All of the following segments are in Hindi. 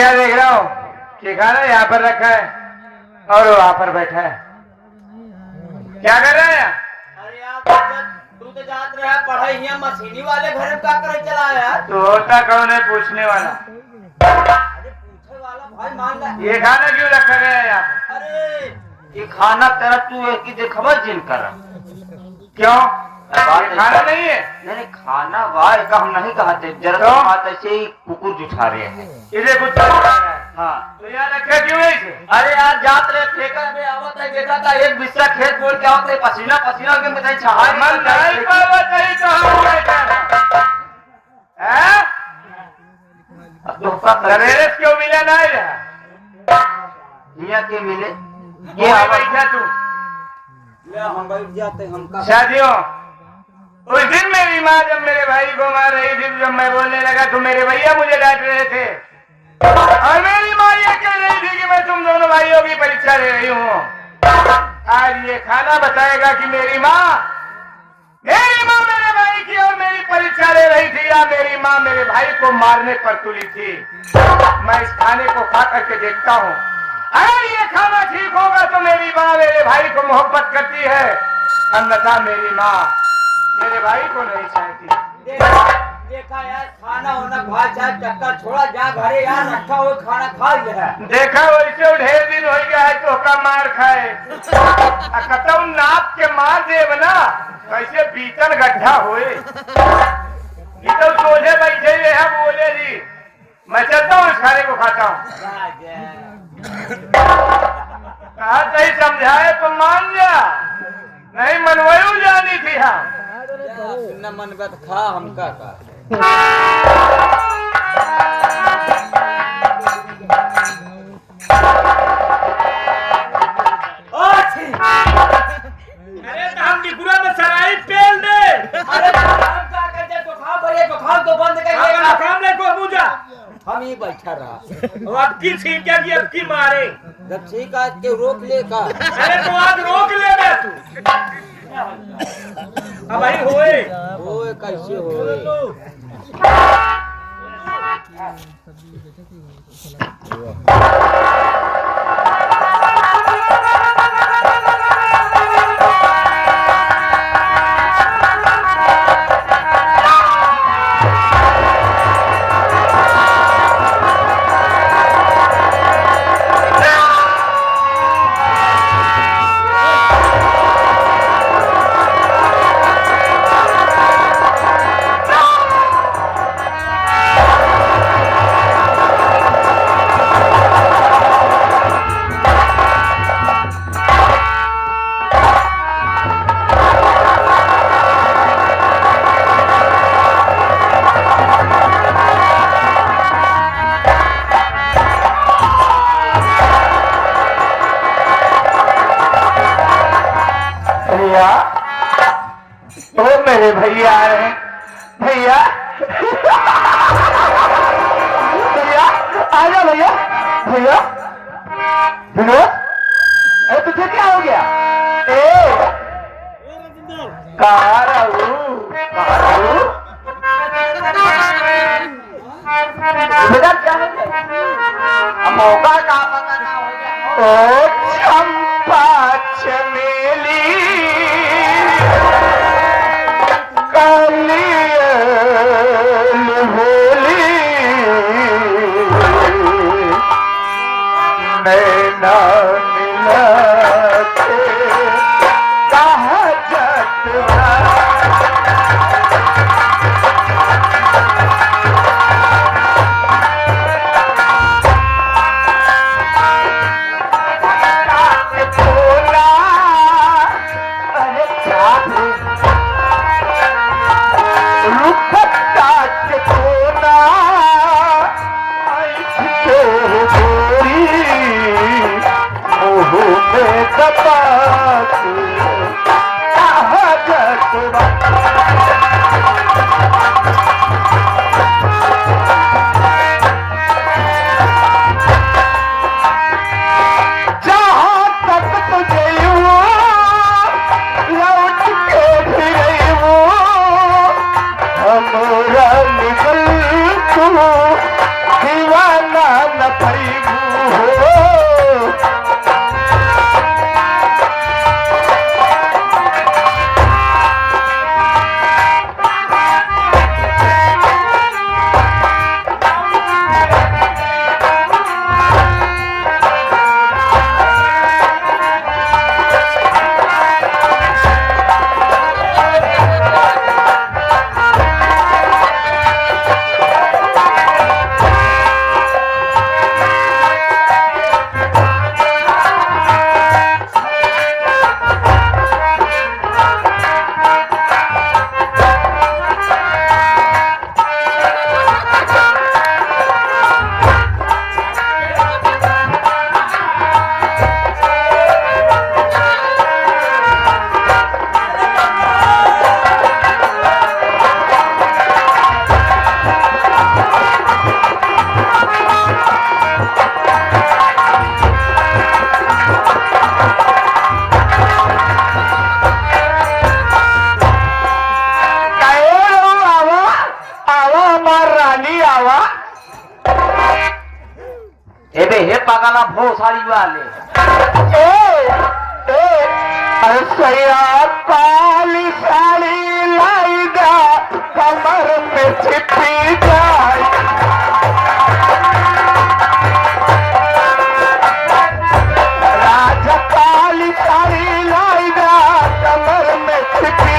क्या देख रहा हूँ कि खाना यहाँ पर रखा है और वहाँ पर बैठा है, क्या कर रहा है? अरे यार तू तो जात रहा है पढ़ाई यहाँ मशीनी वाले घर में क्या करे चला यार। तो होता कौन है पूछने वाला? अरे पूछने वाला भाई मान ला। ये खाना क्यों रखा गया है यहाँ? अरे ये खाना तेरा तू है कि देखा जिन कर क्यों? खाना नहीं है? नहीं खाना भाई का हम नहीं कहते जरा तो? बात ऐसे ही कुकुर जुठा रहे हैं। इसे कुछ रहा है। हाँ तो यहाँ रखा क्यों है इसे? अरे यार जात रहे ठेका में आवत है देखा था एक बिस्सा खेत बोल के आवत है पसीना पसीना के बताई छहाई मन नहीं पावत है तो हम बैठा है। तो का सवेरे क्यों मिला नहीं रहा? मियां के मिले ये बैठा तू ले हम बैठ जाते हम का शादियों। उस दिन मेरी माँ जब मेरे भाई को मार रही थी, जब मैं बोलने लगा तो मेरे भैया मुझे डांट रहे थे और मेरी माँ ये कह रही थी कि मैं तुम दोनों भाइयों की परीक्षा ले रही हूँ। आज ये खाना बताएगा कि मेरी माँ मेरे भाई की और मेरी परीक्षा ले रही थी या मेरी माँ मेरे भाई को मारने पर तुली थी। मैं इस खाने को खा करके देखता हूँ, अगर ये खाना ठीक होगा तो मेरी माँ मेरे भाई को मोहब्बत करती है, अन्यथा मेरी माँ मेरे भाई को नहीं चाहती। देखा यार खाना होना भाई चाहे चक्कर छोड़ा जा घरे यार रखा हुआ खाना खा लिया। देखा वैसे ढेर दिन हो गया है तो का मार खाए कतौ नाप के मार देव ना कैसे बीतन गड्ढा होए। तो सोझे बैठे हुए हैं बोले जी मैं चलता हूँ इस खाने को खाता हूँ। कहा सही समझाए तो मान जा, नहीं मनवायु जानी थी। हाँ न मन का खा हम का अरे तो हम निपुरा में सराई पेल दे। अरे हम क्या करते तो खा बड़े तो खा तो बंद कर काम ले को पूजा हम ही बैठा रहा। और अब की सीटिया की अब की मारे जब ठीक आज के रोक ले का। अरे तो आज रोक ले बे तू अब भाई होए ओए कैसे होए मेरे भैया आ रहे हैं। भैया भैया आजा भैया। भैया विनोद अरे तुझे क्या हो गया? कहाँ रहूं बेटा क्या हो गया? मौका का पता ना हो गया। ओ चंपा चमेली नैना मिला के कहा जतवा बोला अरे क्या रुखता के बोला में दबा जहाँ तक तुझे लौट के फिर हमारा निकल तू दीवाना न साड़ी वाले सैया काली साड़ी लाएगा कमर में छिपी जाए राजा काली साड़ी लाएगा कमर में छिपी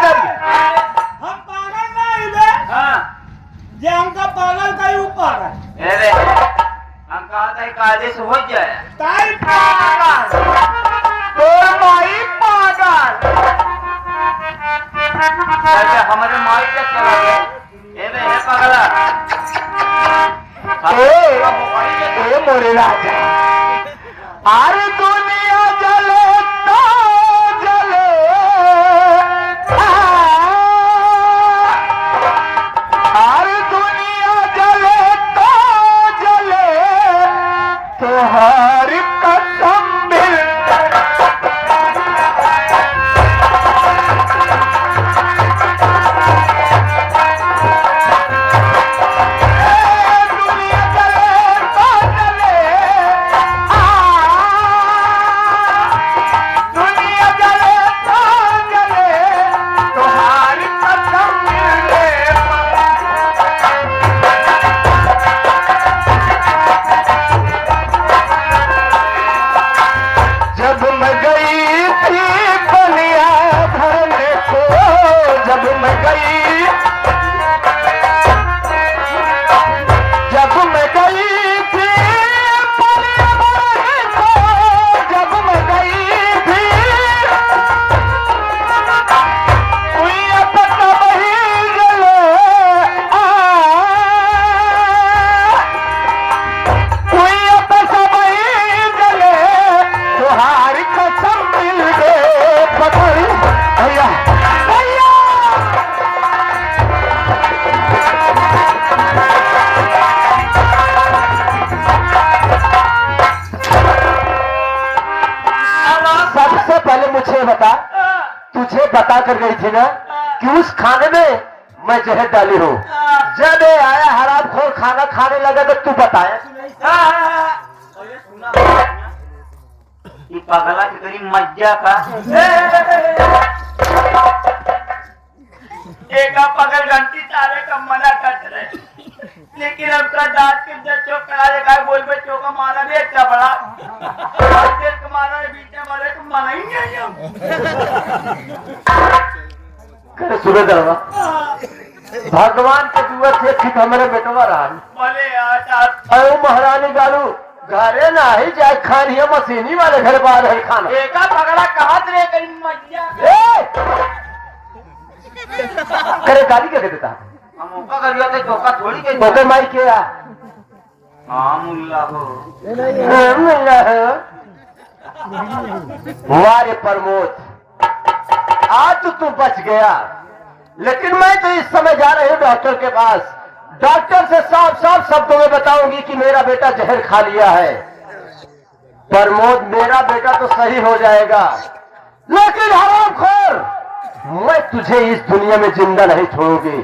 हम पागल नहीं बे हाँ जे हमका पागल का ऊपर है अरे हम कहा था कायदे से हो जाए ताई पागल माई पागल अरे हमारे माई का चला गया ए बे है पागला ए मोरे राजा अरे दुनिया जले तो जले अरे दुनिया जले तो जले तुम्हारी कसम मिल सबसे पहले मुझे बता तुझे बता कर गई थी ना कि उस खाने में मैं जहर डाली हूँ जब ये आया हराम खोर खाना खाने लगा तो तू बताया ये पागला की करी मज्जा का एक पगल घंटी तारे का मना कर रहे लेकिन उसका दांत के जब चौक करा देगा बोल पे चौका मारा भी अच्छा बड़ा देर का मारा बीच में मारे तो माना ही नहीं हम करे सुबह दरवा भगवान के दुआ से ठीक हमारे बेटवा रहा बोले यार अरे महारानी गालू घरे ना ही जाए खानी मशीनी वाले घर बाहर है खाना एक पगला कहा रे करी मज्जा करे गाली क्या देता है हम मौका कर लिया तो चौका थोड़ी के तो माई क्या हाँ मुल्ला हो वारे प्रमोद आज तो तू बच गया लेकिन मैं तो इस समय जा रही हूँ डॉक्टर के पास डॉक्टर से साफ साफ शब्दों में बताऊंगी कि मेरा बेटा जहर खा लिया है प्रमोद मेरा बेटा तो सही हो जाएगा लेकिन हरामखोर मैं तुझे इस दुनिया में जिंदा नहीं छोड़ूंगी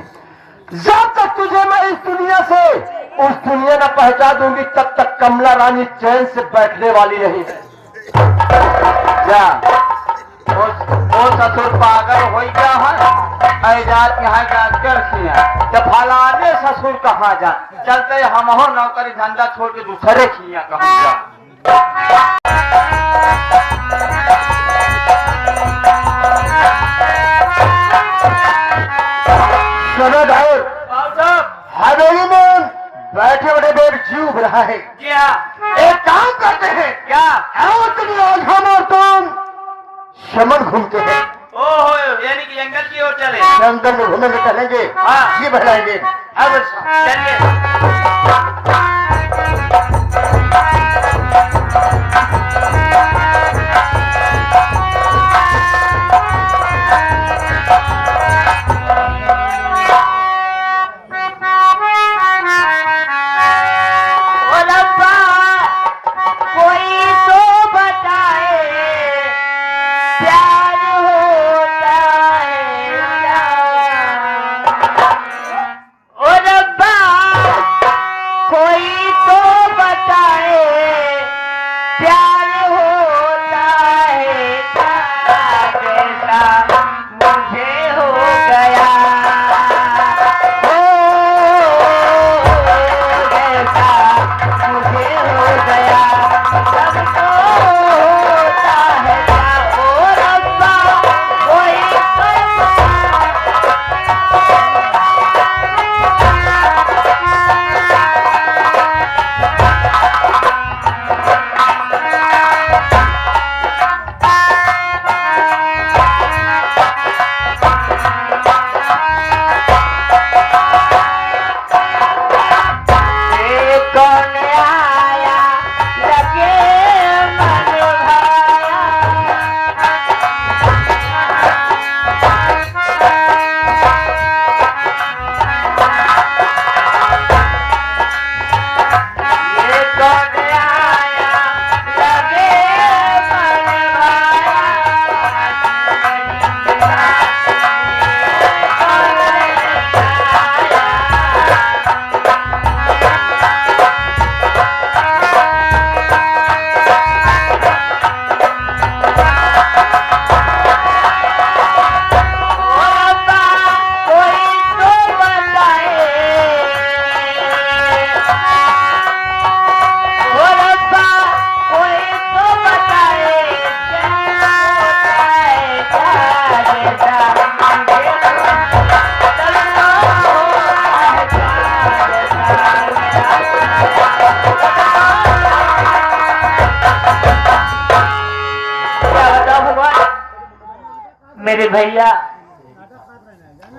जब तक तुझे मैं इस दुनिया से उस दुनिया न पहचान दूंगी तब तक कमला रानी चैन से बैठने वाली नहीं है जा वो ससुर पागल हो गया है ऐजात यहाँ डॉक्टर खिया तो फलाने ससुर कहाँ जा चलते हम हो नौकरी धंधा छोड़ के दूसरे खिया कहूँ जा है। जी हाँ। एक काम करते हैं, क्या? आओ तुम लोग, हम और तुम शमन घूमते हैं, ओहो, यानी कि जंगल की ओर चले। जंगल में घूमेंगे, टहलेंगे, हाँ। जी बहलाएंगे। अब चलिए। ओ रब्बा, कोई तो बताए प्यार होता है क्या? ओ रब्बा, कोई तो बताए प्यार होता है क्या? जैसा मुझे हो गया, जैसा मुझे हो गया, सबको होता है क्या? ओ रब्बा, कोई कौन आया लगे मन भाया, ये कौन आया लगे मन मेरे भैया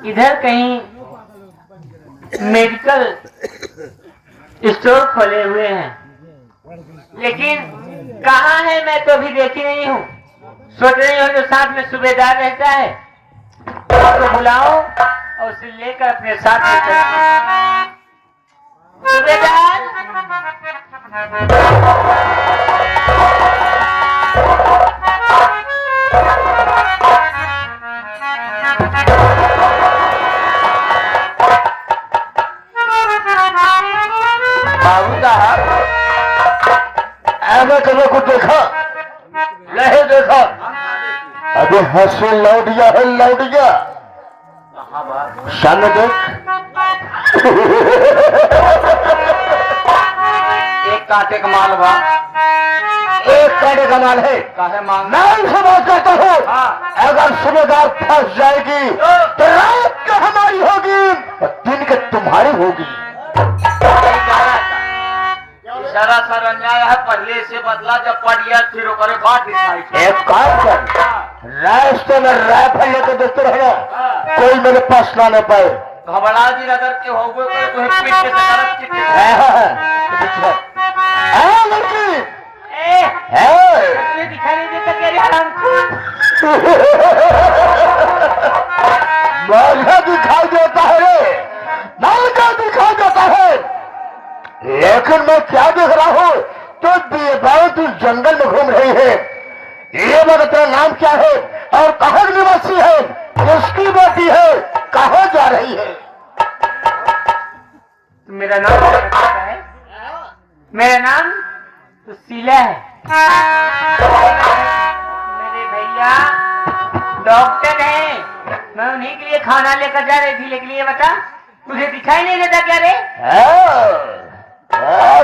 इधर कहीं मेडिकल स्टोर खोले हुए हैं, लेकिन कहाँ है मैं तो अभी देखी नहीं हूँ। सोच रही हूँ जो साथ में सूबेदार रहता है तो बुलाओ और उसे लेकर अपने साथ में चलूं। सूबेदार, बाबू साहब, ऐसा कभी कुछ देखा नहीं? देखा? अबे हंसी लौटिया है, लौटिया सामने देख। एक कांटे का माल बा, एक कांटे का माल है। काहे मांग? मैं उनसे बात करता हूँ, हाँ। अगर सूबेदार फंस जाएगी तो रात का हमारी होगी और दिन के तुम्हारी होगी। सारा सर अन्याय है, पहले से बदला जब पड़ गया फिर करे बात दिखाई। एक काम कर, रास्ते में राइफल लेकर देखते रहना, कोई मेरे पास ना ले पाए। घबरा जी नगर के हो गए तो पीट के तरफ चिट्ठी लड़की दिखाई नहीं देता क्या रे हरामखोर? मौका दिखाई देता है रे, मौका दिखाई देता है, लेकिन मैं क्या देख रहा हूँ? तो बेबाव तू जंगल में घूम रही है। ये बता तेरा नाम क्या है और कहाँ की निवासी है, किसकी बेटी है, कहाँ जा रही है? मेरा नाम क्या पता है? मेरा नाम सुशीला है। मेरे भैया डॉक्टर हैं, मैं उन्हीं के लिए खाना लेकर जा रही थी, लेकिन ये बता तुझे दिखाई नहीं देता क्या रे?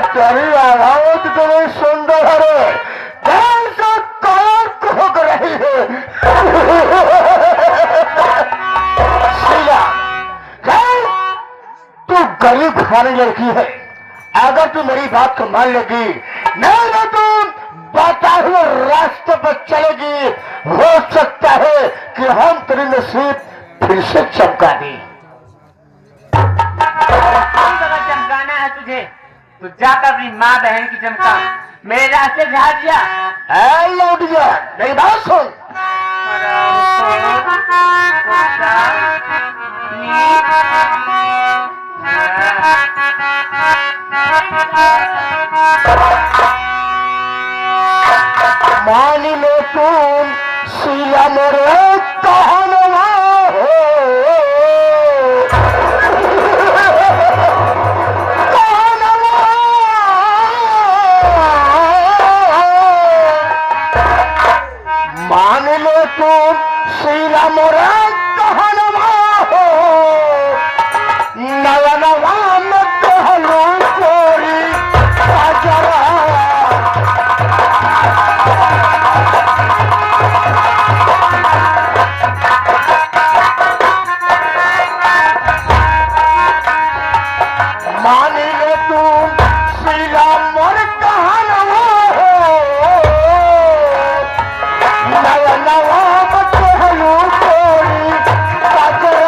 तेरी आवाज तो बड़ी सुंदर है रे, जैसे कौन कुहक रही है। शीला, तू गरीब खाने लड़की है, अगर तू मेरी बात को मान लेगी, नहीं तो तू बताए हुए रास्ते पर चलेगी, हो सकता है कि हम तेरी नसीब फिर से चमका दी। कौन जगह चमकाना है तुझे? तू जाकर अपनी माँ बहन की चमका, मेरे रास्ते से हट जा। लौट जा, मेरी बात सुन। मान लो तुम सिया मोरे कहनवा हो, कहनवा। मान लो तुम सिया मोरे कहनवा हो, नयनवा में कहलो कोरी अजरा। मान लो तुम सीला मोर कहनवा हो, नयनवा में कहलो कोरी अजरा।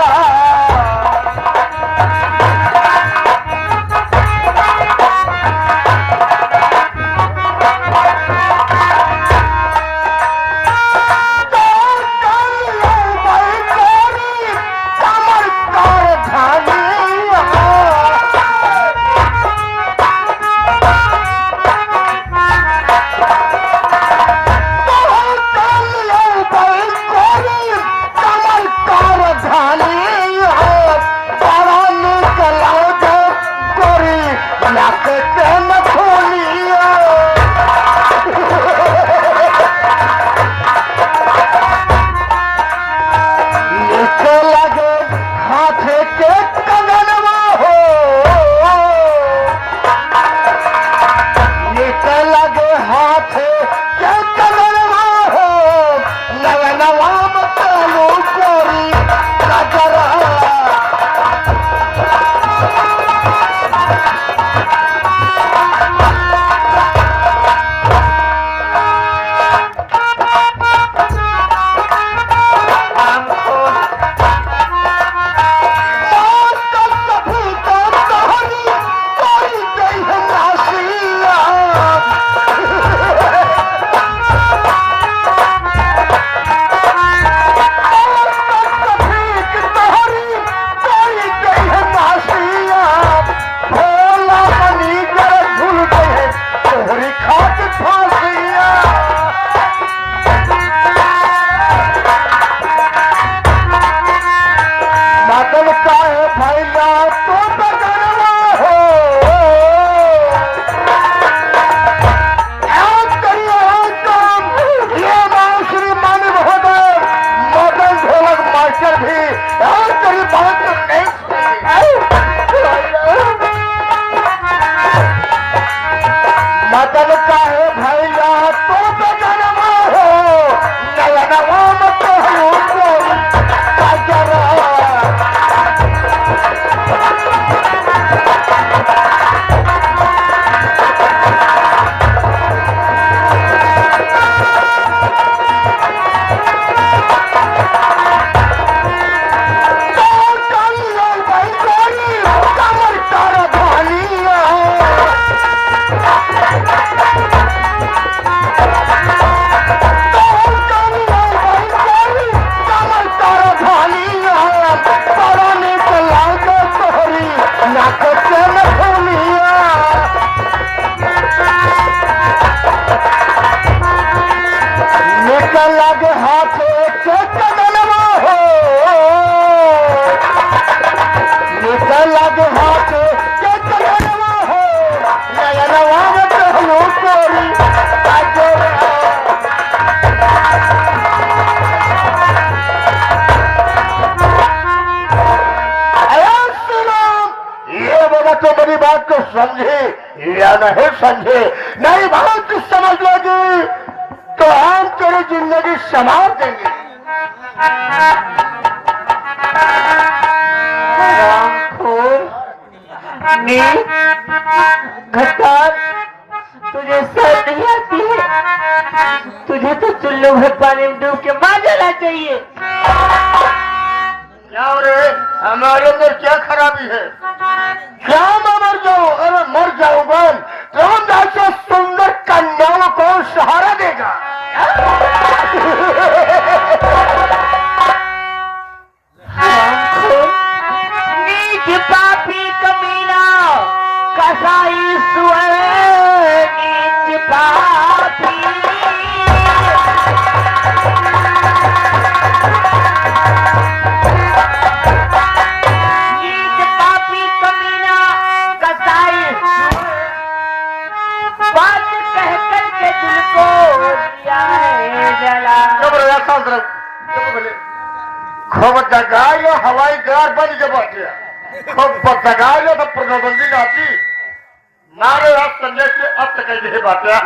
समझे या नहीं समझे, नहीं बात समझ लोगी तो हम तेरी जिंदगी संभाल देंगे। नी क्या रे हमारे अंदर क्या खराबी है? क्या मैं मर जाऊं? अरे मर जाऊंगा तो हम जैसे सुंदर कन्याओं को सहारा देगा। नीच पापी कमीना कसाई सुअर नीच पापी नीच पापी कमीना कसाई बात कह कर के दिल को दिया है जला। खूब दगाइयो हवाई जहाज बन के बैठे खूब दगाइयो तो प्रतिबंधी नाची नारे आप संजय के अब तक यही बात है।